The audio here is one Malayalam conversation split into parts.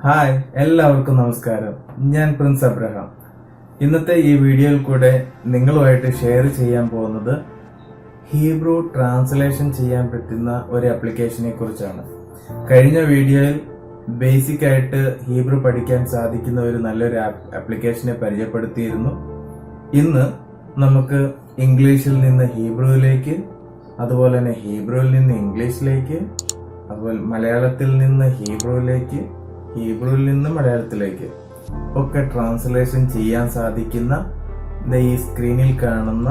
ഹായ്, എല്ലാവർക്കും നമസ്കാരം. ഞാൻ പ്രിൻസ് അബ്രഹാം. ഇന്നത്തെ ഈ വീഡിയോയിൽ കൂടെ നിങ്ങളുമായിട്ട് ഷെയർ ചെയ്യാൻ പോകുന്നത് ഹീബ്രു ട്രാൻസ്ലേഷൻ ചെയ്യാൻ പറ്റുന്ന ഒരു ആപ്ലിക്കേഷനെ കുറിച്ചാണ്. കഴിഞ്ഞ വീഡിയോയിൽ ബേസിക് ആയിട്ട് ഹീബ്രു പഠിക്കാൻ സാധിക്കുന്ന ഒരു നല്ലൊരു ആപ്ലിക്കേഷനെ പരിചയപ്പെടുത്തിയിരുന്നു. ഇന്ന് നമുക്ക് ഇംഗ്ലീഷിൽ നിന്ന് ഹീബ്രുവിലേക്ക്, അതുപോലെ തന്നെ ഹീബ്രുവിൽ നിന്ന് ഇംഗ്ലീഷിലേക്ക്, അതുപോലെ മലയാളത്തിൽ നിന്ന് ഹീബ്രുവിലേക്ക്, ഹീബ്രുവിൽ നിന്ന് മലയാളത്തിലേക്ക് ഒക്കെ ട്രാൻസ്ലേഷൻ ചെയ്യാൻ സാധിക്കുന്ന ഈ സ്ക്രീനിൽ കാണുന്ന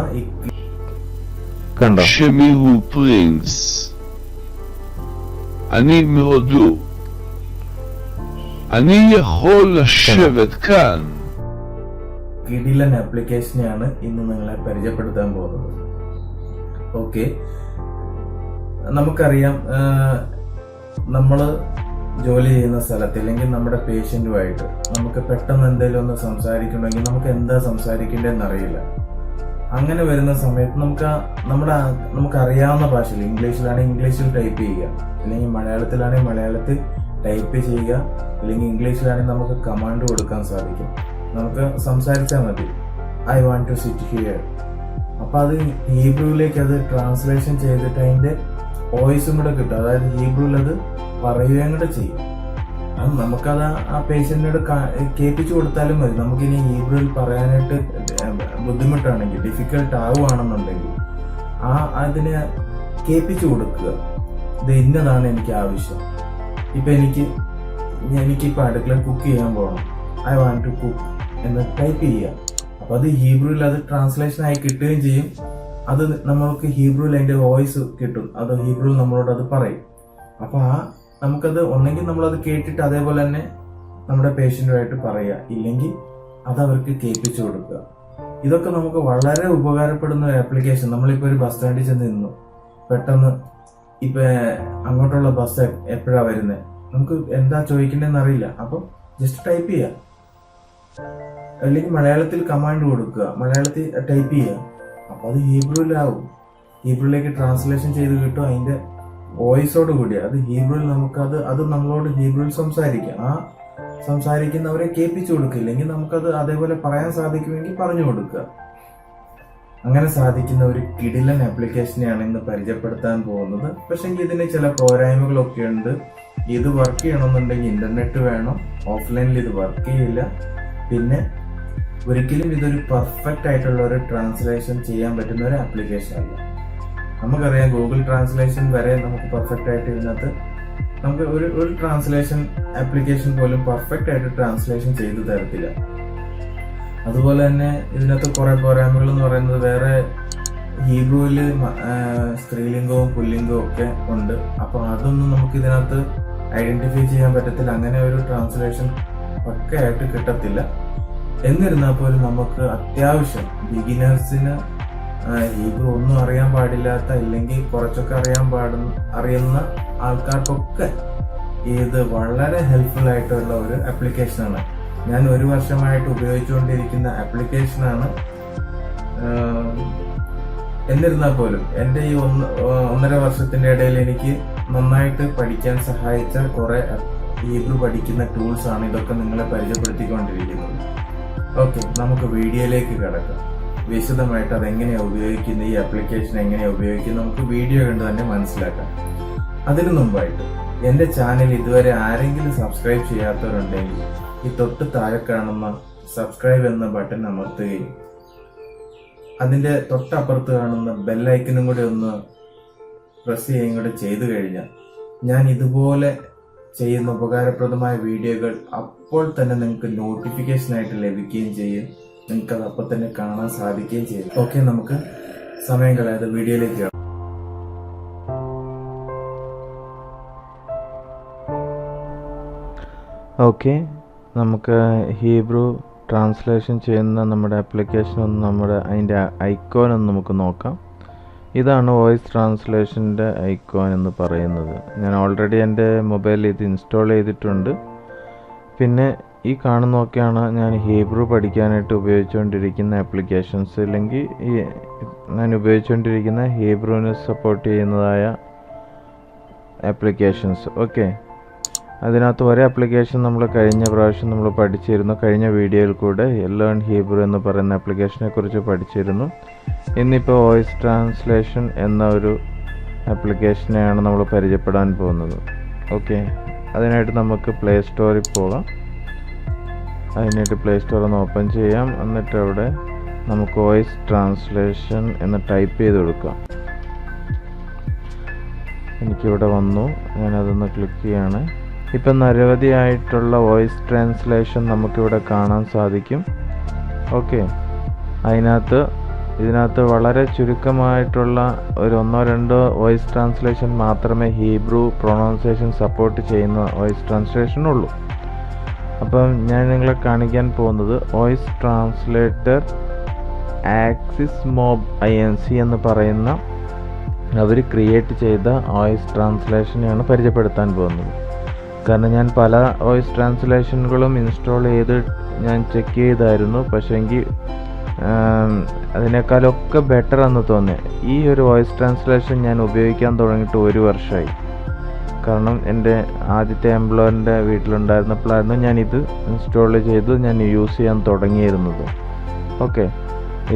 കണ്ടോ, שמיהו פרינס. אני מהודו. אני יכול לשבת כאן. കിടിലൻ ആപ്ലിക്കേഷനെയാണ് ഇന്ന് നിങ്ങളെ പരിചയപ്പെടുത്താൻ പോകുന്നത്. ഓക്കെ, നമുക്കറിയാം, നമ്മള് ജോലി ചെയ്യുന്ന സ്ഥലത്ത് അല്ലെങ്കിൽ നമ്മുടെ പേഷ്യന്റുമായിട്ട് നമുക്ക് പെട്ടെന്ന് എന്തെങ്കിലും ഒന്ന് സംസാരിക്കണമെങ്കിൽ നമുക്ക് എന്താ സംസാരിക്കേണ്ടതെന്ന് അറിയില്ല. അങ്ങനെ വരുന്ന സമയത്ത് നമുക്ക് അറിയാവുന്ന ഭാഷയിൽ, ഇംഗ്ലീഷിലാണെങ്കിൽ ഇംഗ്ലീഷിൽ ടൈപ്പ് ചെയ്യുക, അല്ലെങ്കിൽ മലയാളത്തിലാണെങ്കിൽ മലയാളത്തിൽ ടൈപ്പ് ചെയ്യുക, അല്ലെങ്കിൽ ഇംഗ്ലീഷിലാണെങ്കിൽ നമുക്ക് കമാൻഡ് കൊടുക്കാൻ സാധിക്കും. നമുക്ക് സംസാരിച്ചാൽ മതി, I want to sit here. അപ്പൊ അത് ഹീബ്രുവിലേക്ക് അത് ട്രാൻസ്ലേഷൻ ചെയ്തിട്ട് അതിന്റെ വോയിസും കൂടെ കിട്ടും. അതായത് ഹീബ്രുവിൽ അത് പറയുകയും കൂടെ ചെയ്യും. അത് നമുക്കത് ആ പേഷ്യന്റിനോട് കേൾപ്പിച്ചു കൊടുത്താലും മതി. നമുക്കിനി ഹീബ്രുവിൽ പറയാനായിട്ട് ബുദ്ധിമുട്ടാണെങ്കിൽ, ഡിഫിക്കൽട്ട് ആവുകയാണെന്നുണ്ടെങ്കിൽ അതിനെ കേൾപ്പിച്ചു കൊടുക്കുക. ഇത് ഇന്നതാണ് എനിക്ക് ആവശ്യം. ഇപ്പൊ എനിക്കിപ്പോ അടുക്കളയിൽ കുക്ക് ചെയ്യാൻ പോകണം, ഐ വാണ്ട് ടു കുക്ക് എന്ന് ടൈപ്പ് ചെയ്യുക. അപ്പൊ അത് ഹീബ്രുവിൽ അത് ട്രാൻസ്ലേഷൻ ആയി കിട്ടുകയും ചെയ്യും. അത് നമ്മൾക്ക് ഹീബ്രുവിൽ അതിന്റെ വോയിസ് കിട്ടും. അത് ഹീബ്രുവിൽ നമ്മളോട് അത് പറയും. അപ്പൊ നമുക്കത് ഒന്നെങ്കിൽ നമ്മളത് കേട്ടിട്ട് അതേപോലെ തന്നെ നമ്മുടെ പേഷ്യന്റുമായിട്ട് പറയുക, ഇല്ലെങ്കിൽ അത് അവർക്ക് കേൾപ്പിച്ചു കൊടുക്കുക. ഇതൊക്കെ നമുക്ക് വളരെ ഉപകാരപ്പെടുന്ന ഒരു ആപ്ലിക്കേഷൻ. നമ്മളിപ്പോ ഒരു ബസ് സ്റ്റാൻഡിൽ ചെന്ന് നിന്നു, പെട്ടെന്ന് ഇപ്പൊ അങ്ങോട്ടുള്ള ബസ് എപ്പോഴാ വരുന്നത്, നമുക്ക് എന്താ ചോദിക്കേണ്ടതെന്ന് അറിയില്ല. അപ്പൊ ജസ്റ്റ് ടൈപ്പ് ചെയ്യുക, അല്ലെങ്കിൽ മലയാളത്തിൽ കമാൻഡ് കൊടുക്കുക, മലയാളത്തിൽ ടൈപ്പ് ചെയ്യുക. അപ്പൊ അത് ഹീബ്രുവിലാവും. ഹീബ്രുവിലേക്ക് ട്രാൻസ്ലേഷൻ ചെയ്ത് കിട്ടും. അതിന്റെ വോയിസോട് കൂടി അത് ഹീബ്രുവിൽ അത് നമ്മളോട് ഹീബ്രുവിൽ സംസാരിക്കാം. ആ സംസാരിക്കുന്നവരെ കേൾപ്പിച്ചു കൊടുക്കില്ലെങ്കിൽ നമുക്കത് അതേപോലെ പറയാൻ സാധിക്കുമെങ്കിൽ പറഞ്ഞു കൊടുക്കുക. അങ്ങനെ സാധിക്കുന്ന ഒരു കിടിലൻ ആപ്ലിക്കേഷനെയാണ് ഇന്ന് പരിചയപ്പെടുത്താൻ പോകുന്നത്. പക്ഷെ ഇതിന് ചില പോരായ്മകളൊക്കെ ഉണ്ട്. ഇത് വർക്ക് ചെയ്യണമെന്നുണ്ടെങ്കിൽ ഇന്റർനെറ്റ് വേണം, ഓഫ്ലൈനിൽ ഇത് വർക്ക് ചെയ്യില്ല. പിന്നെ ഒരിക്കലും ഇതൊരു പെർഫെക്റ്റ് ആയിട്ടുള്ള ഒരു ട്രാൻസ്ലേഷൻ ചെയ്യാൻ പറ്റുന്ന ഒരു ആപ്ലിക്കേഷൻ അല്ല. നമുക്കറിയാം, ഗൂഗിൾ ട്രാൻസ്ലേഷൻ വരെ നമുക്ക് പെർഫെക്റ്റ് ആയിട്ട് ഇതിനകത്ത് നമുക്ക് ഒരു ട്രാൻസ്ലേഷൻ ആപ്ലിക്കേഷൻ പോലും പെർഫെക്റ്റ് ആയിട്ട് ട്രാൻസ്ലേഷൻ ചെയ്തു തരത്തില്ല. അതുപോലെ തന്നെ ഇതിനകത്ത് കുറെ പോരായ്മകൾ എന്ന് പറയുന്നത്, വേറെ ഹീബ്രുവില് സ്ത്രീലിംഗവും പുല്ലിംഗവും ഒക്കെ ഉണ്ട്. അപ്പൊ അതൊന്നും നമുക്ക് ഇതിനകത്ത് ഐഡന്റിഫൈ ചെയ്യാൻ പറ്റത്തില്ല. അങ്ങനെ ഒരു ട്രാൻസ്ലേഷൻ പക്കയായിട്ട് കിട്ടത്തില്ല. എന്നിരുന്നാൽ പോലും നമുക്ക് അത്യാവശ്യം ബിഗിനേഴ്സിന് ഹീബ്രു ഒന്നും അറിയാൻ പാടില്ലാത്ത, ഇല്ലെങ്കിൽ കുറച്ചൊക്കെ അറിയുന്ന ആൾക്കാർക്കൊക്കെ ഇത് വളരെ ഹെൽപ്ഫുൾ ആയിട്ടുള്ള ഒരു ആപ്ലിക്കേഷനാണ്. ഞാൻ 1 വർഷമായിട്ട് ഉപയോഗിച്ചുകൊണ്ടിരിക്കുന്ന ആപ്ലിക്കേഷനാണ്. എന്നിരുന്നാൽ പോലും എൻ്റെ ഈ 1.5 വർഷത്തിന്റെ ഇടയിൽ എനിക്ക് നന്നായിട്ട് പഠിക്കാൻ സഹായിച്ച കുറെ ഹീബ്രു പഠിക്കുന്ന ടൂൾസ് ആണ് ഇതൊക്കെ നിങ്ങളെ പരിചയപ്പെടുത്തിക്കൊണ്ടിരിക്കുന്നത്. ഓക്കെ, നമുക്ക് വീഡിയോയിലേക്ക് കിടക്കാം. വിശദമായിട്ട് അതെങ്ങനെയാണ് ഉപയോഗിക്കുന്നത്, ഈ ആപ്ലിക്കേഷൻ എങ്ങനെയാണ് ഉപയോഗിക്കുന്നത് നമുക്ക് വീഡിയോ കണ്ട് തന്നെ മനസ്സിലാക്കാം. അതിനു മുമ്പായിട്ട് എന്റെ ചാനൽ ഇതുവരെ ആരെങ്കിലും സബ്സ്ക്രൈബ് ചെയ്യാത്തവരുണ്ടെങ്കിൽ ഈ തൊട്ട് താഴെ കാണുന്ന സബ്സ്ക്രൈബ് എന്ന ബട്ടൺ അമർത്തുകയും അതിന്റെ തൊട്ടപ്പുറത്ത് കാണുന്ന ബെല്ലൈക്കനും കൂടെ ഒന്ന് പ്രസ് ചെയ്യുകയും കൂടെ ചെയ്തു കഴിഞ്ഞാൽ ഞാൻ ഇതുപോലെ ചെയ്യുന്ന ഉപകാരപ്രദമായ വീഡിയോകൾ അപ്പോൾ തന്നെ നിങ്ങൾക്ക് നോട്ടിഫിക്കേഷൻ ആയിട്ട് ലഭിക്കുകയും ചെയ്യും. നിങ്ങൾക്ക് അത് അപ്പോൾ തന്നെ കാണാൻ സാധിക്കുകയും ചെയ്യും. ഓക്കെ, നമുക്ക് സമയം കളയാതെ വീഡിയോയിലേക്ക് കാണാം. ഓക്കെ, നമുക്ക് ഹീബ്രു ട്രാൻസ്ലേഷൻ ചെയ്യുന്ന നമ്മുടെ ആപ്ലിക്കേഷൻ അതിൻ്റെ ഐക്കോൺ ഒന്ന് നമുക്ക് നോക്കാം. ഇതാണ് വോയിസ് ട്രാൻസ്ലേഷൻ്റെ ഐക്കോൺ എന്ന് പറയുന്നത്. ഞാൻ ഓൾറെഡി എൻ്റെ മൊബൈലിൽ ഇത് ഇൻസ്റ്റാൾ ചെയ്തിട്ടുണ്ട്. പിന്നെ ഈ കാണുന്നതൊക്കെയാണ് ഞാൻ ഹീബ്രു പഠിക്കാനായിട്ട് ഉപയോഗിച്ചുകൊണ്ടിരിക്കുന്ന ആപ്ലിക്കേഷൻസ്, അല്ലെങ്കിൽ ഞാൻ ഉപയോഗിച്ചുകൊണ്ടിരിക്കുന്ന ഹീബ്രുവിനെ സപ്പോർട്ട് ചെയ്യുന്നതായ ആപ്ലിക്കേഷൻസ്. ഓക്കെ, അതിനകത്ത് ഒരു ആപ്ലിക്കേഷൻ നമ്മൾ കഴിഞ്ഞ പ്രാവശ്യം നമ്മൾ പഠിച്ചിരുന്നു. കഴിഞ്ഞ വീഡിയോയിൽ കൂടെ ലേൺ ഹീബ്രു എന്ന് പറയുന്ന ആപ്ലിക്കേഷനെ കുറിച്ച് പഠിച്ചിരുന്നു. ഇന്നിപ്പോൾ വോയിസ് ട്രാൻസ്ലേഷൻ എന്ന ഒരു ആപ്ലിക്കേഷനെയാണ് നമ്മൾ പരിചയപ്പെടാൻ പോകുന്നത്. ഓക്കെ, അതിനായിട്ട് നമുക്ക് പ്ലേ സ്റ്റോറിൽ പോകാം. അതിനായിട്ട് പ്ലേ സ്റ്റോർ ഒന്ന് ഓപ്പൺ ചെയ്യാം. എന്നിട്ട് അവിടെ നമുക്ക് വോയിസ് ട്രാൻസ്ലേഷൻ എന്ന് ടൈപ്പ് ചെയ്ത് കൊടുക്കാം. എനിക്കിവിടെ വന്നു, ഞാനതൊന്ന് ക്ലിക്ക് ചെയ്യാണ്. ഇപ്പം നിരവധിയായിട്ടുള്ള വോയിസ് ട്രാൻസ്ലേഷൻ നമുക്കിവിടെ കാണാൻ സാധിക്കും. ഓക്കെ, ഇതിനകത്ത് വളരെ ചുരുക്കമായിട്ടുള്ള ഒരു 1-2 വോയിസ് ട്രാൻസ്ലേഷൻ മാത്രമേ ഹീബ്രു പ്രൊണൗൺസിയേഷൻ സപ്പോർട്ട് ചെയ്യുന്ന വോയിസ് ട്രാൻസ്ലേഷൻ ഉള്ളൂ. അപ്പം ഞാൻ നിങ്ങളെ കാണിക്കാൻ പോകുന്നത് voice translator axis mob INC എന്ന് പറയുന്ന അവർ ക്രിയേറ്റ് ചെയ്ത വോയിസ് ട്രാൻസ്ലേഷനെയാണ് പരിചയപ്പെടുത്താൻ പോകുന്നത്. കാരണം ഞാൻ പല വോയിസ് ട്രാൻസ്ലേഷനുകളും ഇൻസ്റ്റാൾ ചെയ്ത് ഞാൻ ചെക്ക് ചെയ്തായിരുന്നു. പക്ഷേങ്കിൽ അതിനേക്കാളൊക്കെ ബെറ്റർ എന്ന് തോന്നി ഈ ഒരു വോയിസ് ട്രാൻസ്ലേഷൻ ഞാൻ ഉപയോഗിക്കാൻ തുടങ്ങിയിട്ട് 1 വർഷമായി. കാരണം എൻ്റെ ആദ്യത്തെ എംപ്ലോയറിൻ്റെ വീട്ടിലുണ്ടായിരുന്നപ്പോഴായിരുന്നു ഞാനിത് ഇൻസ്റ്റാൾ ചെയ്ത് ഞാൻ യൂസ് ചെയ്യാൻ തുടങ്ങിയിരുന്നത്. ഓക്കെ,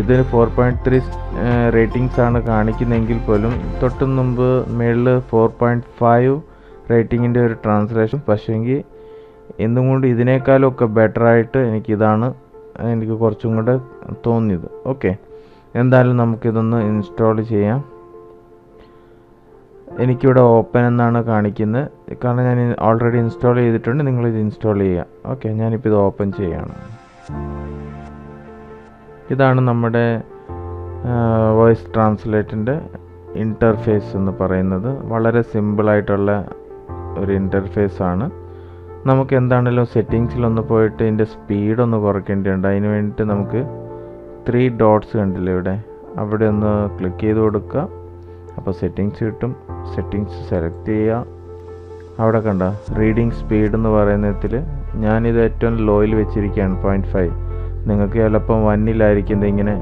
ഇതിന് 4.3 റേറ്റിംഗ്സ് ആണ് കാണിക്കുന്നതെങ്കിൽ പോലും തൊട്ട് മുമ്പ് മേളിൽ 4.5 റേറ്റിങ്ങിൻ്റെ ഒരു ട്രാൻസ്ലേഷൻ. പക്ഷേങ്കിൽ എന്തുകൊണ്ട് ഇതിനേക്കാളൊക്കെ ബെറ്ററായിട്ട് എനിക്ക് കുറച്ചും കൂടെ തോന്നിയത്. ഓക്കെ, എന്തായാലും നമുക്കിതൊന്ന് ഇൻസ്റ്റാൾ ചെയ്യാം. എനിക്കിവിടെ ഓപ്പൺ എന്നാണ് കാണിക്കുന്നത്, കാരണം ഞാൻ ഓൾറെഡി ഇൻസ്റ്റാൾ ചെയ്തിട്ടുണ്ട്. നിങ്ങളിത് ഇൻസ്റ്റാൾ ചെയ്യുക. ഓക്കെ, ഞാനിപ്പോൾ ഇത് ഓപ്പൺ ചെയ്യുകയാണ്. ഇതാണ് നമ്മുടെ വോയിസ് ട്രാൻസ്ലേറ്റിൻ്റെ ഇൻ്റർഫേസ് എന്ന് പറയുന്നത്. വളരെ സിമ്പിളായിട്ടുള്ള ഒരു ഇൻ്റർഫേസാണ്. നമുക്ക് എന്താണെങ്കിലും സെറ്റിങ്സിലൊന്ന് പോയിട്ട് ഇതിൻ്റെ സ്പീഡൊന്ന് കുറയ്ക്കേണ്ടതുണ്ട്. അതിന് വേണ്ടിയിട്ട് നമുക്ക് 3 ഡോട്ട്സ് കണ്ടില്ലേ ഇവിടെ, അവിടെ ഒന്ന് ക്ലിക്ക് ചെയ്ത് കൊടുക്കുക. അപ്പോൾ സെറ്റിങ്സ് കിട്ടും. സെറ്റിങ്സ് സെലക്ട് ചെയ്യുക. അവിടെ കണ്ട റീഡിങ് സ്പീഡ് എന്ന് പറയുന്നതിൽ ഞാനിത് ഏറ്റവും ലോയിൽ വെച്ചിരിക്കുകയാണ്, 0.5. നിങ്ങൾക്ക് ചിലപ്പം 1-ലായിരിക്കും ഇങ്ങനെ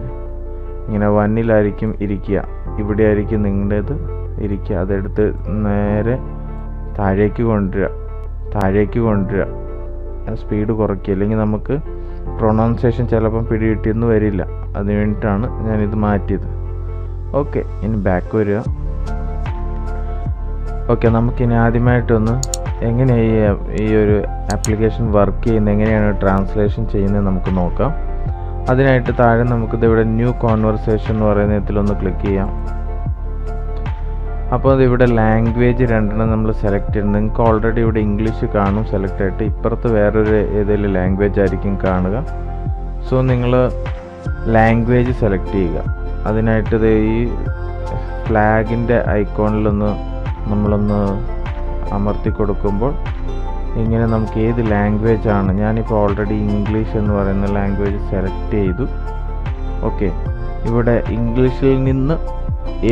1-ലായിരിക്കും ഇരിക്കുക. ഇവിടെ ആയിരിക്കും നിങ്ങളുടേത് ഇരിക്കുക. അതെടുത്ത് നേരെ താഴേക്ക് കൊണ്ടുവരിക. സ്പീഡ് കുറയ്ക്കുക. അല്ലെങ്കിൽ നമുക്ക് പ്രൊണൗൺസിയേഷൻ ചിലപ്പം പിടികിട്ടിയെന്ന് വരില്ല. അതിന് വേണ്ടിയിട്ടാണ് ഞാനിത് മാറ്റിയത്. ഓക്കെ, ഇനി ബാക്ക് വരിക. ഓക്കെ, നമുക്കിനി ആദ്യമായിട്ടൊന്ന് എങ്ങനെയാണ് ഈ ഒരു ആപ്ലിക്കേഷൻ വർക്ക് ചെയ്യുന്നത്, എങ്ങനെയാണ് ട്രാൻസ്ലേഷൻ ചെയ്യുന്നത് നമുക്ക് നോക്കാം. അതിനായിട്ട് താഴെ നമുക്കിത് ഇവിടെ ന്യൂ കോൺവെർസേഷൻ എന്ന് പറയുന്ന ഇതിലൊന്ന് ക്ലിക്ക് ചെയ്യാം. അപ്പോൾ അതിവിടെ ലാംഗ്വേജ് 2 നമ്മൾ സെലക്ട് ചെയ്യുന്നത്. നിങ്ങൾക്ക് ഓൾറെഡി ഇവിടെ ഇംഗ്ലീഷ് കാണും സെലക്ട് ആയിട്ട്. ഇപ്പുറത്ത് വേറൊരു ഏതെങ്കിലും ലാംഗ്വേജ് ആയിരിക്കും കാണുക. സോ നിങ്ങൾ ലാംഗ്വേജ് സെലക്ട് ചെയ്യുക. അതിനായിട്ട് ഈ ഫ്ലാഗിൻ്റെ ഐക്കോണിലൊന്ന് നമ്മളൊന്ന് അമർത്തി കൊടുക്കുമ്പോൾ ഇങ്ങനെ നമുക്ക് ഏത് ലാംഗ്വേജ് ആണ്, ഞാനിപ്പോൾ ഓൾറെഡി ഇംഗ്ലീഷ് എന്ന് പറയുന്ന ലാംഗ്വേജ് സെലക്ട് ചെയ്തു. ഓക്കെ, ഇവിടെ ഇംഗ്ലീഷിൽ നിന്ന്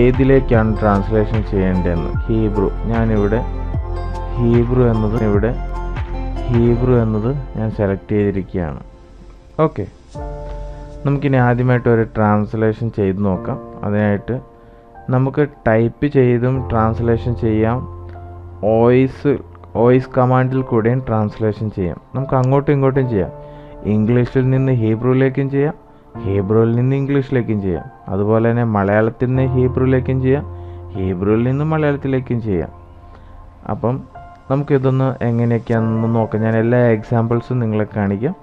ഏതിലേക്കാണ് ട്രാൻസ്ലേഷൻ ചെയ്യേണ്ടതെന്ന് ഹീബ്രു, ഞാനിവിടെ ഹീബ്രു എന്നത് ഞാൻ സെലക്ട് ചെയ്തിരിക്കുകയാണ്. ഓക്കെ, നമുക്കിനി ആദ്യമായിട്ട് ഒരു ട്രാൻസ്ലേഷൻ ചെയ്ത് നോക്കാം. അതിനായിട്ട് നമുക്ക് ടൈപ്പ് ചെയ്തും ട്രാൻസ്ലേഷൻ ചെയ്യാം. വോയിസ് കമാൻഡിൽ കൂടെയും ട്രാൻസ്ലേഷൻ ചെയ്യാം. നമുക്ക് അങ്ങോട്ടും ഇങ്ങോട്ടും ചെയ്യാം. ഇംഗ്ലീഷിൽ നിന്ന് ഹീബ്രുവിലേക്കും ചെയ്യാം, ഹീബ്രുവിൽ നിന്ന് ഇംഗ്ലീഷിലേക്കും ചെയ്യാം. അതുപോലെ തന്നെ മലയാളത്തിൽ നിന്ന് ഹീബ്രുവിലേക്കും ചെയ്യാം, ഹീബ്രുവിൽ നിന്ന് മലയാളത്തിലേക്കും ചെയ്യാം. അപ്പം നമുക്കിതൊന്ന് എങ്ങനെയൊക്കെയാണെന്ന് നോക്കാം. ഞാൻ എല്ലാ എക്സാമ്പിൾസും നിങ്ങളെ കാണിക്കാം.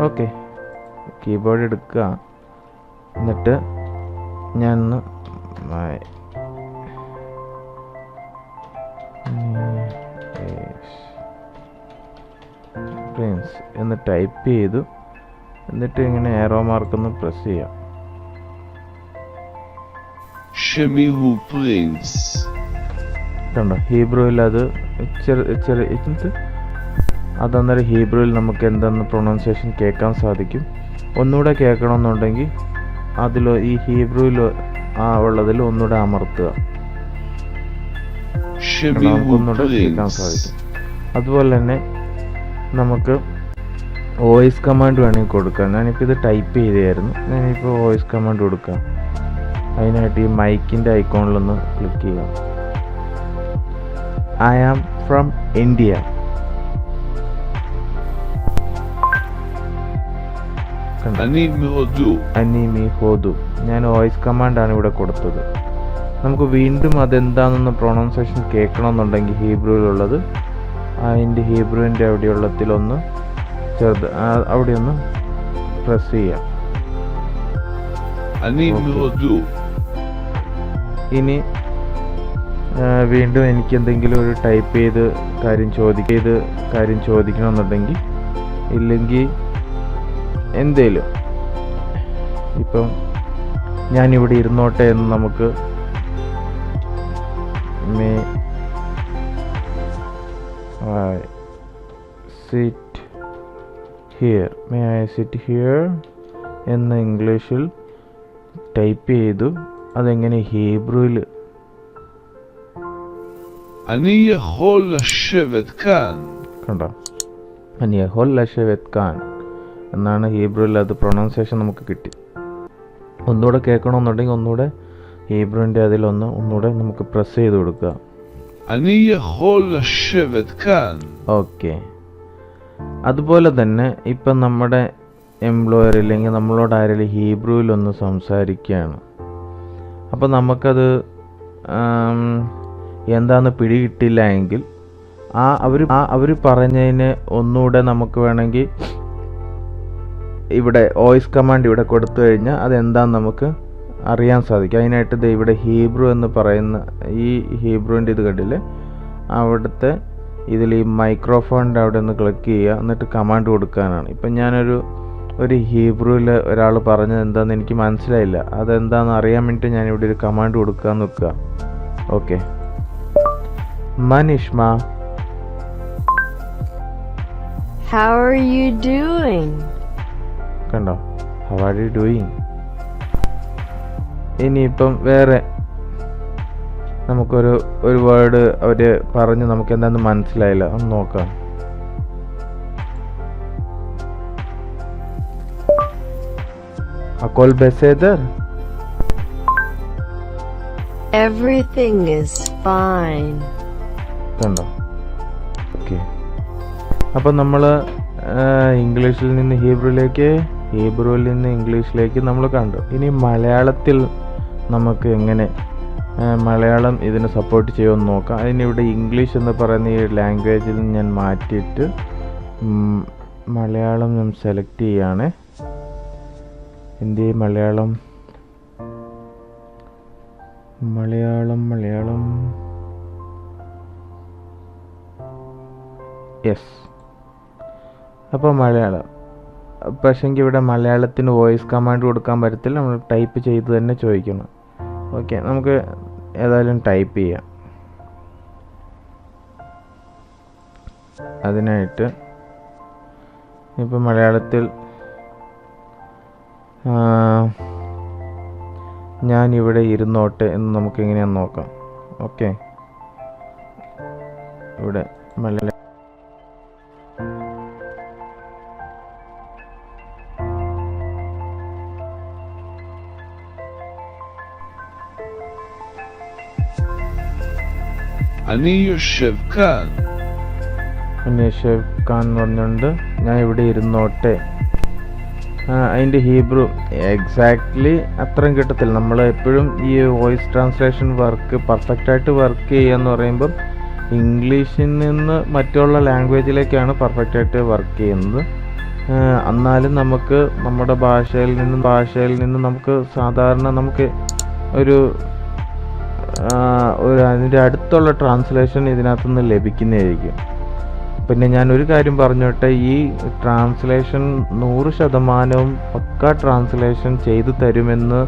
ഓക്കെ, കീബോർഡ് എടുക്കുക. എന്നിട്ട് ഞാൻ എന്ന് ടൈപ്പ് ചെയ്തു. എന്നിട്ട് ഇങ്ങനെ ഏറോ മാർക്കൊന്ന് പ്രസ് ചെയ്യാം. Shemiru Prince. കണ്ടോ, ഹീബ്രുവിൽ അതന്നേരം ഹീബ്രുവിൽ നമുക്ക് എന്തെന്ന് പ്രൊണൗൺസിയേഷൻ കേൾക്കാൻ സാധിക്കും. ഒന്നുകൂടെ കേൾക്കണമെന്നുണ്ടെങ്കിൽ ഈ ഹീബ്രുവിൽ ഉള്ളതിൽ ഒന്നുകൂടെ അമർത്തുക. നമുക്കൊന്നുകൂടെ കേൾക്കാൻ സാധിക്കും. അതുപോലെ തന്നെ നമുക്ക് വോയിസ് കമാൻഡ് വേണമെങ്കിൽ കൊടുക്കാം. ഞാനിപ്പോൾ ഇത് ടൈപ്പ് ചെയ്തായിരുന്നു. ഞാനിപ്പോൾ വോയിസ് കമാൻഡ് കൊടുക്കാം. അതിനായിട്ട് ഈ മൈക്കിൻ്റെ ഐക്കോണിലൊന്ന് ക്ലിക്ക് ചെയ്യുക. I am from India. אני מהודו. അനിമി ഹോദു. ഞാൻ വോയിസ് കമാൻഡാണ് ഇവിടെ കൊടുത്തത്. നമുക്ക് വീണ്ടും അതെന്താണെന്ന് പ്രൊണൗൺസിയേഷൻ കേൾക്കണമെന്നുണ്ടെങ്കിൽ ഹീബ്രുവിലുള്ളത് അതിൻ്റെ ഹീബ്രുവിൻ്റെ അവിടെയുള്ളതിലൊന്ന് അവിടെ ഒന്ന് പ്രസ് ചെയ്യാം. אני מהודו. ഇനി വീണ്ടും എനിക്ക് എന്തെങ്കിലും ഒരു ടൈപ്പ് ചെയ്ത് കാര്യം ചോദിക്കണമെന്നുണ്ടെങ്കിൽ ഇല്ലെങ്കിൽ എന്തേലും ഇപ്പം ഞാനിവിടെ ഇരുന്നോട്ടെ എന്ന് നമുക്ക് മേ ഐ സിറ്റ് ഹിയർ എന്ന് ഇംഗ്ലീഷിൽ ടൈപ്പ് ചെയ്തു. അതെങ്ങനെ ഹീബ്രുവിൽ אני יכול לשבת כאן. കണ്ടോ? אני יכול לשבת כאן എന്നാണ് ഹീബ്രുവിൽ അത് പ്രൊണൗൺസിയേഷൻ നമുക്ക് കിട്ടി. ഒന്നുകൂടെ കേൾക്കണമെന്നുണ്ടെങ്കിൽ ഒന്നുകൂടെ ഹീബ്രുവിൻ്റെ ഒന്നുകൂടെ നമുക്ക് പ്രസ് ചെയ്ത് കൊടുക്കുക. אני יכול לשבת כאן. ഓക്കെ. അതുപോലെ തന്നെ ഇപ്പം നമ്മുടെ എംപ്ലോയർ ഇല്ലെങ്കിൽ നമ്മളോട് ആരെങ്കിലും ഹീബ്രുവിലൊന്ന് സംസാരിക്കുകയാണ്. അപ്പം നമുക്കത് എന്താണെന്ന് പിടികിട്ടില്ല എങ്കിൽ അവർ പറഞ്ഞതിന് ഒന്നുകൂടെ നമുക്ക് വേണമെങ്കിൽ ഇവിടെ വോയിസ് കമാൻഡ് ഇവിടെ കൊടുത്തു കഴിഞ്ഞാൽ അതെന്താണെന്ന് നമുക്ക് അറിയാൻ സാധിക്കും. അതിനായിട്ട് ഇവിടെ ഹീബ്രു എന്ന് പറയുന്ന ഈ ഹീബ്രുവിൻ്റെ ഇത് കണ്ടില്ലേ, അവിടുത്തെ ഇതിൽ ഈ മൈക്രോഫോണിൻ്റെ അവിടെ ഒന്ന് ക്ലിക്ക് ചെയ്യുക, എന്നിട്ട് കമാൻഡ് കൊടുക്കാനാണ്. ഇപ്പം ഒരു ഹീബ്രുവിൽ ഒരാൾ പറഞ്ഞത് എന്താണെന്ന് എനിക്ക് മനസ്സിലായില്ല, അതെന്താണെന്ന് അറിയാൻ വേണ്ടിയിട്ട് ഞാനിവിടെ ഒരു കമാൻഡ് കൊടുക്കാൻ നിൽക്കുക. ഓക്കെ. മനിഷ്മ, How are you doing? കണ്ടോ? How are you doing. ഇനിയിപ്പം വേറെ നമുക്കൊരു വേർഡ് അവർ പറഞ്ഞ് നമുക്ക് എന്താണെന്ന് മനസ്സിലായില്ല, ഒന്ന് നോക്കാം. അക്കോൽ ബെസേദർ. Everything is fine. കണ്ടോ? ഓക്കെ. അപ്പം നമ്മൾ ഇംഗ്ലീഷിൽ നിന്ന് ഹീബ്രുവിൽ നിന്ന് ഇംഗ്ലീഷിലേക്ക് നമ്മൾ കണ്ടു. ഇനി മലയാളത്തിൽ നമുക്ക് എങ്ങനെ മലയാളം ഇതിന് സപ്പോർട്ട് ചെയ്യുമെന്ന് നോക്കാം. അതിനിവിടെ ഇംഗ്ലീഷ് എന്ന് പറയുന്ന ഈ ലാംഗ്വേജിൽ ഞാൻ മാറ്റിയിട്ട് മലയാളം ഞാൻ സെലക്ട് ചെയ്യുകയാണ്. മലയാളം യെസ്. അപ്പോൾ മലയാളം. പക്ഷേങ്കിൽ ഇവിടെ മലയാളത്തിന് വോയിസ് കമാൻഡ് കൊടുക്കാൻ പറ്റത്തില്ല, നമ്മൾ ടൈപ്പ് ചെയ്ത് തന്നെ ചോദിക്കണം. ഓക്കെ, നമുക്ക് ഏതായാലും ടൈപ്പ് ചെയ്യാം. അതിനായിട്ട് ഇപ്പം മലയാളത്തിൽ ഞാനിവിടെ ഇരുന്നോട്ടെ എന്ന് നമുക്ക് എങ്ങനെയാണെന്ന് നോക്കാം. ഓക്കെ, ഇവിടെ മലയാളം אני יושב כאן. ഷെഫ് ഖാൻ എന്ന് പറഞ്ഞുകൊണ്ട് ഞാൻ ഇവിടെ ഇരുന്നോട്ടെ. അതിൻ്റെ ഹീബ്രു എക്സാക്ട്ലി അത്രയും കിട്ടത്തില്ല. നമ്മൾ എപ്പോഴും ഈ വോയിസ് ട്രാൻസ്ലേഷൻ വർക്ക് പെർഫെക്റ്റായിട്ട് വർക്ക് ചെയ്യുകയെന്ന് പറയുമ്പം ഇംഗ്ലീഷിൽ നിന്ന് മറ്റുള്ള ലാംഗ്വേജിലേക്കാണ് പെർഫെക്റ്റായിട്ട് വർക്ക് ചെയ്യുന്നത്. എന്നാലും നമുക്ക് നമ്മുടെ ഭാഷയിൽ നിന്ന് നമുക്ക് സാധാരണ നമുക്ക് അതിൻ്റെ അടുത്തുള്ള ട്രാൻസ്ലേഷൻ ഇതിനകത്തുനിന്ന് ലഭിക്കുന്നതായിരിക്കും. പിന്നെ ഞാനൊരു കാര്യം പറഞ്ഞോട്ടെ, ഈ ട്രാൻസ്ലേഷൻ 100% പക്ക ട്രാൻസ്ലേഷൻ ചെയ്തു തരുമെന്ന്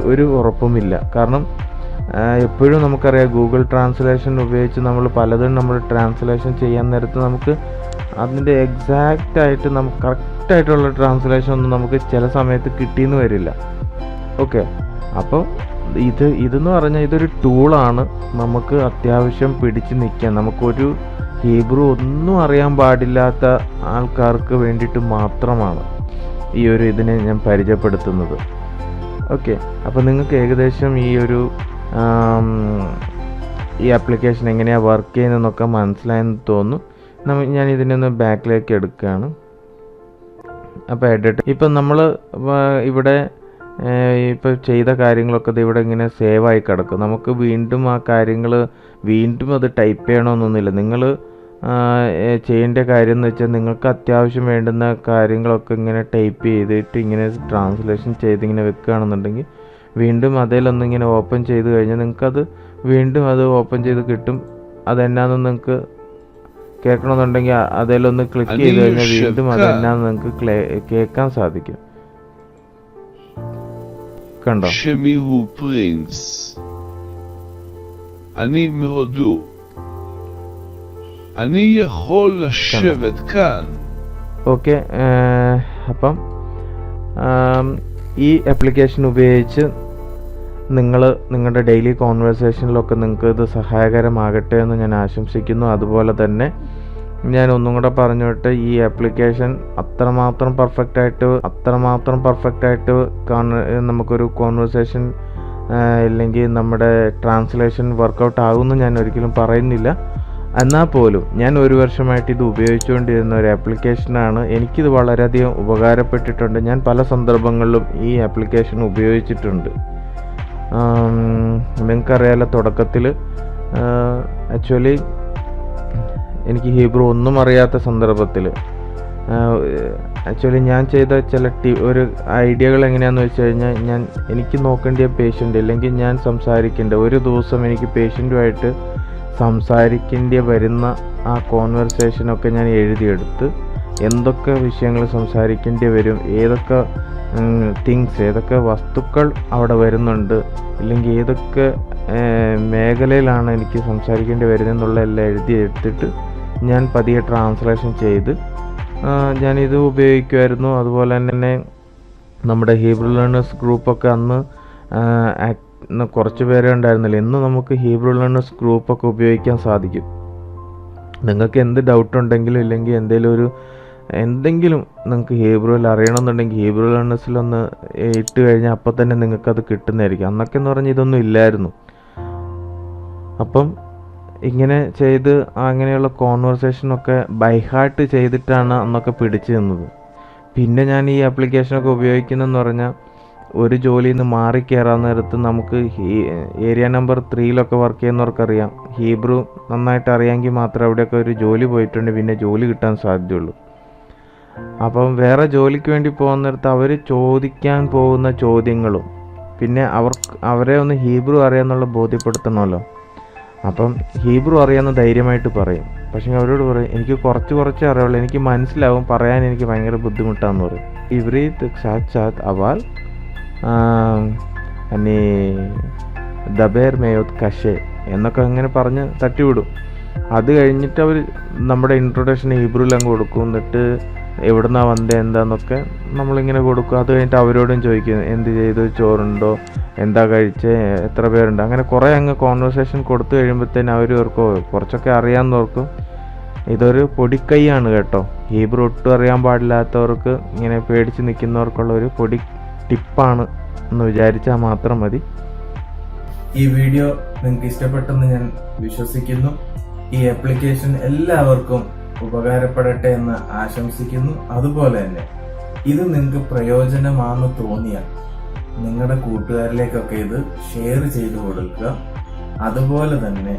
ഒരു ഉറപ്പുമില്ല. കാരണം എപ്പോഴും നമുക്കറിയാം ഗൂഗിൾ ട്രാൻസ്ലേഷൻ ഉപയോഗിച്ച് നമ്മൾ ട്രാൻസ്ലേഷൻ ചെയ്യാൻ നേരത്ത് നമുക്ക് അതിൻ്റെ എക്സാക്റ്റായിട്ട് നമുക്ക് കറക്റ്റായിട്ടുള്ള ട്രാൻസ്ലേഷൻ ഒന്നും നമുക്ക് ചില സമയത്ത് കിട്ടിയെന്ന് വരില്ല. ഓക്കെ, അപ്പോൾ ഇതെന്ന് പറഞ്ഞാൽ ഇതൊരു ടൂളാണ്. നമുക്ക് അത്യാവശ്യം പിടിച്ച് നിൽക്കാൻ, നമുക്കൊരു ഹീബ്രു ഒന്നും അറിയാൻ പാടില്ലാത്ത ആൾക്കാർക്ക് വേണ്ടിയിട്ട് മാത്രമാണ് ഇതിനെ ഞാൻ പരിചയപ്പെടുത്തുന്നത്. ഓക്കെ, അപ്പോൾ നിങ്ങൾക്ക് ഏകദേശം ഈ ആപ്ലിക്കേഷൻ എങ്ങനെയാണ് വർക്ക് ചെയ്യുന്നതെന്നൊക്കെ മനസ്സിലായെന്ന് തോന്നുന്നു. ഞാൻ ഇതിനൊന്ന് ബാക്കിലേക്ക് എടുക്കുകയാണ്. അപ്പോൾ എഡിറ്റ് ഇപ്പം നമ്മൾ ഇവിടെ ഇപ്പോൾ ചെയ്ത കാര്യങ്ങളൊക്കെ ഇത് ഇവിടെ ഇങ്ങനെ സേവ് ആയി കിടക്കും. നമുക്ക് വീണ്ടും ആ കാര്യങ്ങൾ വീണ്ടും അത് ടൈപ്പ് ചെയ്യണമെന്നൊന്നുമില്ല. നിങ്ങൾ ചെയ്യേണ്ട കാര്യം എന്ന് വെച്ചാൽ നിങ്ങൾക്ക് അത്യാവശ്യം വേണ്ടുന്ന കാര്യങ്ങളൊക്കെ ഇങ്ങനെ ടൈപ്പ് ചെയ്തിട്ട് ഇങ്ങനെ ട്രാൻസ്ലേഷൻ ചെയ്ത് ഇങ്ങനെ വെക്കുകയാണെന്നുണ്ടെങ്കിൽ വീണ്ടും അതിലൊന്നിങ്ങനെ ഓപ്പൺ ചെയ്ത് കഴിഞ്ഞാൽ നിങ്ങൾക്കത് വീണ്ടും അത് ഓപ്പൺ ചെയ്ത് കിട്ടും. അതെന്നാന്ന് നിങ്ങൾക്ക് കേൾക്കണമെന്നുണ്ടെങ്കിൽ അതിലൊന്ന് ക്ലിക്ക് ചെയ്ത് കഴിഞ്ഞാൽ വീണ്ടും അതെന്നാന്ന് നിങ്ങൾക്ക് കേൾക്കാൻ സാധിക്കും. കണ്ടോ? שמי הוא פרינס. אני מהודו. אני יכול לשבת כאן. ഓക്കെ, അപ്പം ഈ ആപ്ലിക്കേഷൻ ഉപയോഗിച്ച് നിങ്ങളുടെ ഡെയിലി കോൺവെർസേഷനിലൊക്കെ നിങ്ങൾക്ക് ഇത് സഹായകരമാകട്ടെ എന്ന് ഞാൻ ആശംസിക്കുന്നു. അതുപോലെ തന്നെ ഞാൻ ഒന്നും കൂടെ പറഞ്ഞോട്ടെ, ഈ ആപ്ലിക്കേഷൻ അത്രമാത്രം പെർഫെക്റ്റ് ആയിട്ട് നമുക്കൊരു കോൺവെർസേഷൻ ഇല്ലെങ്കിൽ നമ്മുടെ ട്രാൻസ്ലേഷൻ വർക്കൗട്ട് ആകുമെന്ന് ഞാൻ ഒരിക്കലും പറയുന്നില്ല. എന്നാൽ പോലും ഞാൻ 1 വർഷമായിട്ട് ഇത് ഉപയോഗിച്ചുകൊണ്ടിരുന്ന ഒരു ആപ്ലിക്കേഷനാണ്. എനിക്കിത് വളരെയധികം ഉപകാരപ്പെട്ടിട്ടുണ്ട്. ഞാൻ പല സന്ദർഭങ്ങളിലും ഈ ആപ്ലിക്കേഷൻ ഉപയോഗിച്ചിട്ടുണ്ട്. നിങ്ങൾക്കറിയാലോ, തുടക്കത്തിൽ ആക്ച്വലി എനിക്ക് ഹീബ്രു ഒന്നും അറിയാത്ത സന്ദർഭത്തിൽ ആക്ച്വലി ഞാൻ ചെയ്ത ചില ഒരു ഐഡിയകൾ എങ്ങനെയാണെന്ന് വെച്ച് കഴിഞ്ഞാൽ എനിക്ക് നോക്കേണ്ട പേഷ്യൻ്റ് അല്ലെങ്കിൽ ഞാൻ സംസാരിക്കേണ്ട ഒരു ദിവസം എനിക്ക് പേഷ്യൻറ്റുമായിട്ട് സംസാരിക്കേണ്ടി വരുന്ന ആ കോൺവെർസേഷനൊക്കെ ഞാൻ എഴുതിയെടുത്ത് എന്തൊക്കെ വിഷയങ്ങൾ സംസാരിക്കേണ്ടി വരും, ഏതൊക്കെ ഏതൊക്കെ വസ്തുക്കൾ അവിടെ വരുന്നുണ്ട്, ഇല്ലെങ്കിൽ ഏതൊക്കെ മേഖലയിലാണ് എനിക്ക് സംസാരിക്കേണ്ടി വരുന്നതെന്നുള്ള എല്ലാം എഴുതിയെടുത്തിട്ട് ഞാൻ പതിയെ ട്രാൻസ്ലേഷൻ ചെയ്ത് ഞാനിത് ഉപയോഗിക്കുമായിരുന്നു. അതുപോലെ തന്നെ നമ്മുടെ ഹീബ്രു ലേണേഴ്സ് ഗ്രൂപ്പൊക്കെ അന്ന് കുറച്ച് പേരെ ഉണ്ടായിരുന്നില്ല. ഇന്ന് നമുക്ക് ഹീബ്രു ലേണേഴ്സ് ഗ്രൂപ്പൊക്കെ ഉപയോഗിക്കാൻ സാധിക്കും. നിങ്ങൾക്ക് എന്ത് ഡൗട്ട് ഉണ്ടെങ്കിലും ഇല്ലെങ്കിൽ എന്തെങ്കിലും നിങ്ങൾക്ക് ഹീബ്രുവിൽ അറിയണമെന്നുണ്ടെങ്കിൽ ഹീബ്രു ലേണേഴ്സിലൊന്ന് ഇട്ട് കഴിഞ്ഞാൽ അപ്പം തന്നെ നിങ്ങൾക്കത് കിട്ടുന്നതായിരിക്കും. അന്നൊക്കെ എന്ന് പറഞ്ഞാൽ ഇതൊന്നും ഇല്ലായിരുന്നു. അപ്പം ഇങ്ങനെ ചെയ്ത് അങ്ങനെയുള്ള കോൺവെർസേഷനൊക്കെ ബൈഹാർട്ട് ചെയ്തിട്ടാണ് അന്നൊക്കെ പിടിച്ചു നിന്നത്. പിന്നെ ഞാൻ ഈ ആപ്ലിക്കേഷനൊക്കെ ഉപയോഗിക്കുന്നതെന്ന് പറഞ്ഞാൽ ഒരു ജോലിയിൽ നിന്ന് മാറി കയറാൻ നേരത്ത് നമുക്ക് ഏരിയ നമ്പർ 3 വർക്ക് ചെയ്യുന്നവർക്കറിയാം, ഹീബ്രു നന്നായിട്ട് അറിയാമെങ്കിൽ മാത്രമേ അവിടെയൊക്കെ ഒരു ജോലി പോയിട്ടുണ്ടെങ്കിൽ പിന്നെ ജോലി കിട്ടാൻ സാധ്യതയുള്ളൂ. അപ്പം വേറെ ജോലിക്ക് വേണ്ടി പോകുന്ന നേരത്ത് അവർ ചോദിക്കാൻ പോകുന്ന ചോദ്യങ്ങളും പിന്നെ അവരെ ഒന്ന് ഹീബ്രു അറിയാമെന്നുള്ള ബോധ്യപ്പെടുത്തണമല്ലോ. അപ്പം ഹീബ്രു അറിയാമെന്ന് ധൈര്യമായിട്ട് പറയും. പക്ഷേ അവരോട് പറയും എനിക്ക് കുറച്ച് അറിയുള്ളൂ, എനിക്ക് മനസ്സിലാവും, പറയാൻ എനിക്ക് ഭയങ്കര ബുദ്ധിമുട്ടാന്ന് പറയും. ഇവരീത് സാക്ഷാത് അവാൽ അനി ദബേർ മേയോത് കഷേ എന്നൊക്കെ അങ്ങനെ പറഞ്ഞ് തട്ടിവിടും. അത് കഴിഞ്ഞിട്ട് അവർ നമ്മുടെ ഇൻട്രൊഡക്ഷൻ ഹീബ്രുവിലങ്ങ് കൊടുക്കും. എന്നിട്ട് എവിടുന്നാ വന്നേ എന്താന്നൊക്കെ നമ്മളിങ്ങനെ കൊടുക്കും. അത് കഴിഞ്ഞിട്ട് അവരോടും ചോദിക്കും എന്ത് ചെയ്തു, ചോറുണ്ടോ, എന്താ കഴിച്ചേ, എത്ര പേരുണ്ട്, അങ്ങനെ കുറേ അങ്ങ് കോൺവെർസേഷൻ കൊടുത്തു കഴിയുമ്പോഴത്തേന് അവർ ഓർക്കും കുറച്ചൊക്കെ അറിയാമെന്നോർക്കും. ഇതൊരു പൊടിക്കൈയാണ് കേട്ടോ. ഹീബ്രു ഒട്ടും അറിയാൻ പാടില്ലാത്തവർക്ക്, ഇങ്ങനെ പേടിച്ച് നിൽക്കുന്നവർക്കുള്ള ഒരു പൊടി ടിപ്പാണ് എന്ന് വിചാരിച്ചാൽ മാത്രം മതി. ഈ വീഡിയോ നിങ്ങൾക്ക് ഇഷ്ടപ്പെട്ടെന്ന് ഞാൻ വിശ്വസിക്കുന്നു. ഈ ആപ്ലിക്കേഷൻ എല്ലാവർക്കും ഉപകാരപ്പെടട്ടെ എന്ന് ആശംസിക്കുന്നു. അതുപോലെ തന്നെ ഇത് നിങ്ങൾക്ക് പ്രയോജനമാണെന്ന് തോന്നിയാൽ നിങ്ങളുടെ കൂട്ടുകാരിലേക്കൊക്കെ ഇത് ഷെയർ ചെയ്തു കൊടുക്കുക. അതുപോലെ തന്നെ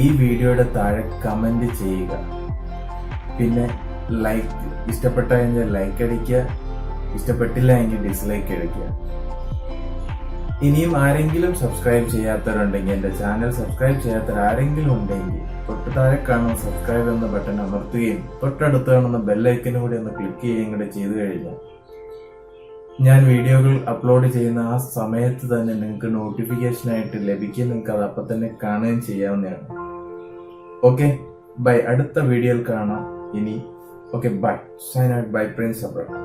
ഈ വീഡിയോയുടെ താഴെ കമന്റ് ചെയ്യുക. പിന്നെ ഇഷ്ടപ്പെട്ട കഴിഞ്ഞാൽ ലൈക്ക് അടിക്കുക, ഇഷ്ടപ്പെട്ടില്ല എങ്കിൽ ഡിസ്ലൈക്ക് അടിക്കുക. ഇനിയും ആരെങ്കിലും സബ്സ്ക്രൈബ് ചെയ്യാത്തവരുണ്ടെങ്കിൽ, എൻ്റെ ചാനൽ സബ്സ്ക്രൈബ് ചെയ്യാത്തവർ ആരെങ്കിലും ഉണ്ടെങ്കിൽ തൊട്ട് താഴെ കാണുന്ന സബ്സ്ക്രൈബ് എന്ന ബട്ടൺ അമർത്തുകയും തൊട്ടടുത്ത് കാണുന്ന ബെല്ലൈക്കനും കൂടി ഒന്ന് ക്ലിക്ക് ചെയ്യുകയും കൂടെ ചെയ്തു കഴിഞ്ഞാൽ ഞാൻ വീഡിയോകൾ അപ്ലോഡ് ചെയ്യുന്ന ആ സമയത്ത് തന്നെ നിങ്ങൾക്ക് നോട്ടിഫിക്കേഷനായിട്ട് ലഭിക്കും. നിങ്ങൾക്ക് അത് അപ്പം തന്നെ കാണുകയും ചെയ്യാവുന്നതാണ്. Okay, bye. അടുത്ത വീഡിയോയിൽ കാണാം ഇനി. Okay, bye. Sign out by Prince Abraham.